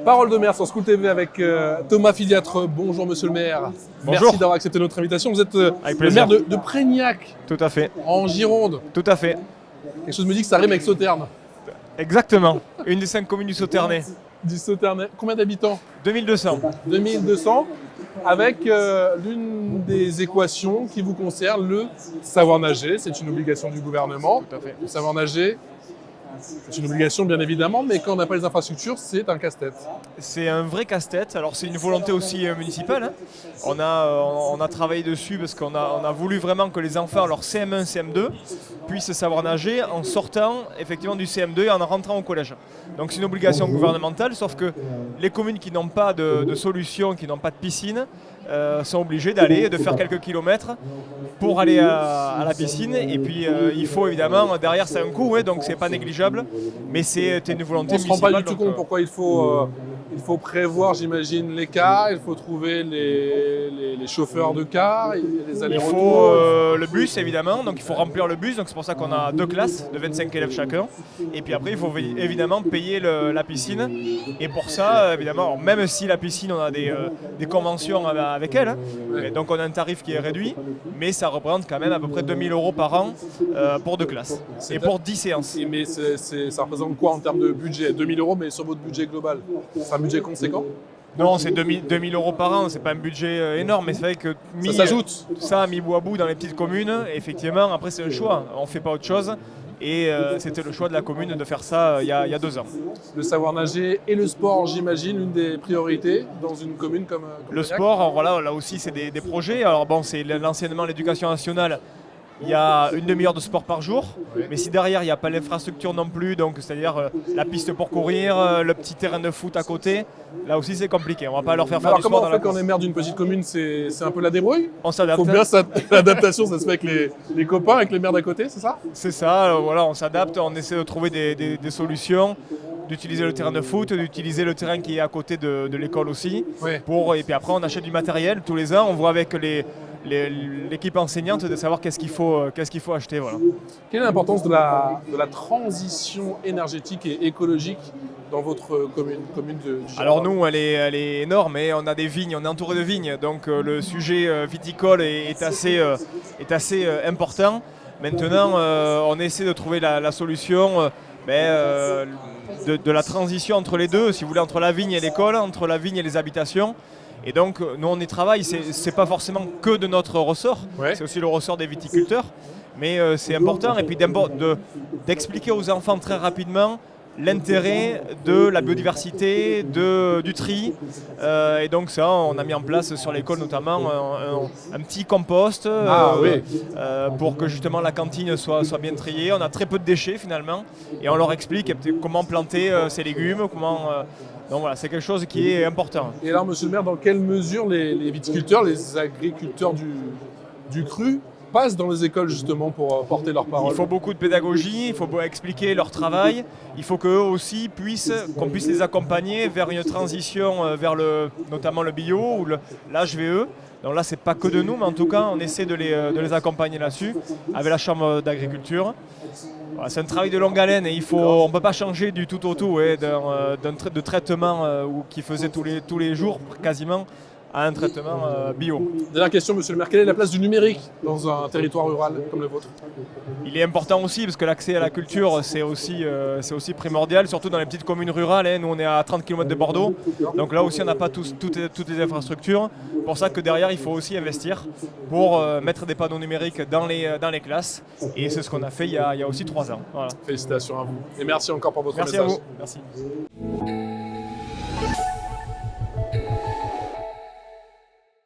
Parole de maire sur School TV avec Thomas Filiatre. Bonjour monsieur le maire. Bonjour. Merci d'avoir accepté notre invitation. Vous êtes le maire de Prégnac, Tout à fait. en Gironde. Tout à fait. Quelque chose me dit que ça rime avec Sauternes. Exactement. Une des 5 communes du Sauternais. Du Sauternes. Combien d'habitants? 2200. 2200. Avec l'une des équations qui vous concerne, le savoir nager. C'est une obligation du gouvernement. Tout à fait. Le savoir nager, c'est une obligation bien évidemment, mais quand on n'a pas les infrastructures, c'est un casse-tête. C'est un vrai casse-tête. Alors c'est une volonté aussi municipale. Hein. On a travaillé dessus parce qu'on a voulu vraiment que les enfants, leur CM1, CM2, puissent savoir nager en sortant effectivement du CM2 et en rentrant au collège. Donc c'est une obligation gouvernementale, sauf que les communes qui n'ont pas de solution, qui n'ont pas de piscine, sont obligées de faire quelques kilomètres pour aller à la piscine. Et puis il faut évidemment, derrière c'est un coût, ouais, donc c'est pas négligeable, mais c'est une volonté On ne se rend pas du tout municipale, compte pourquoi il faut prévoir, j'imagine, les cars, il faut trouver les chauffeurs de cars, les Il allers-retours. faut le bus évidemment, donc il faut remplir le bus, donc c'est pour ça qu'on a 2 classes de 25 élèves chacun. Et puis après il faut évidemment payer la piscine. Et pour ça, évidemment, alors, même si la piscine on a des conventions avec elle, hein, et donc on a un tarif qui est réduit, mais ça représente quand même à peu près 2000 € par an pour 2 classes. Et pour 10 séances. Mais ça représente quoi en termes de budget? 2000 €, mais sur votre budget global? C'est un budget conséquent? Non, c'est 2000 € par an, c'est pas un budget énorme, mais c'est vrai que Ça s'ajoute. ça mis bout à bout dans les petites communes, effectivement, après c'est un choix, on ne fait pas autre chose. Et c'était le choix de la commune de faire ça il y a 2 ans. Le savoir nager et le sport, j'imagine, une des priorités dans une commune comme Le Prégnac. sport, alors là aussi c'est des projets. Alors bon, c'est l'enseignement, l'éducation nationale. Il y a une demi-heure de sport par jour, mais si derrière il n'y a pas l'infrastructure non plus, donc c'est-à-dire la piste pour courir, le petit terrain de foot à côté, là aussi c'est compliqué. On ne va pas leur faire faire Alors du sport comment on dans la fait quand on cour. est maire d'une petite commune? C'est un peu la débrouille? On s'adapte. Faut bien l'adaptation, ça se fait avec les copains, avec les maires d'à côté, c'est ça? C'est ça, voilà, on s'adapte, on essaie de trouver des solutions, d'utiliser le terrain de foot, d'utiliser le terrain qui est à côté de l'école aussi. Ouais. Et puis après on achète du matériel tous les ans, on voit avec l'équipe enseignante de savoir qu'est-ce qu'il faut acheter. Voilà. Quelle est l'importance de la transition énergétique et écologique dans votre commune du Gironde? Alors nous, elle est énorme et on a des vignes, on est entouré de vignes, donc le sujet viticole est assez important. Maintenant, on essaie de trouver la solution de la transition entre les deux, si vous voulez, entre la vigne et l'école, entre la vigne et les habitations. Et donc, nous, on y travaille. C'est pas forcément que de notre ressort, Ouais. c'est aussi le ressort des viticulteurs. Mais c'est important. Et puis d'expliquer aux enfants très rapidement l'intérêt de la biodiversité, du tri. Et donc ça, on a mis en place sur l'école notamment un petit compost pour que justement la cantine soit bien triée. On a très peu de déchets finalement. Et on leur explique comment planter ses légumes, donc voilà, c'est quelque chose qui est important. Et alors, monsieur le maire, dans quelle mesure les viticulteurs, les agriculteurs du cru passent dans les écoles justement pour porter leur parole? Il faut beaucoup de pédagogie, il faut expliquer leur travail, il faut qu'eux aussi qu'on puisse les accompagner vers une transition vers notamment le bio ou l'HVE. Donc là, c'est pas que de nous, mais en tout cas, on essaie de les accompagner là-dessus avec la Chambre d'agriculture. Voilà, c'est un travail de longue haleine et on ne peut pas changer du tout au tout de traitement qui faisait tous les jours quasiment à un traitement bio. Dernière question, monsieur le maire, quelle est la place du numérique dans un territoire rural comme le vôtre? Il est important aussi parce que l'accès à la culture c'est aussi primordial, surtout dans les petites communes rurales. Hein. Nous on est à 30 km de Bordeaux, donc là aussi on n'a pas toutes les infrastructures. C'est pour ça que derrière il faut aussi investir pour mettre des panneaux numériques dans les classes. Et c'est ce qu'on a fait il y a aussi 3 ans. Voilà. Félicitations à vous. Et merci encore pour votre Merci message. à vous. Merci.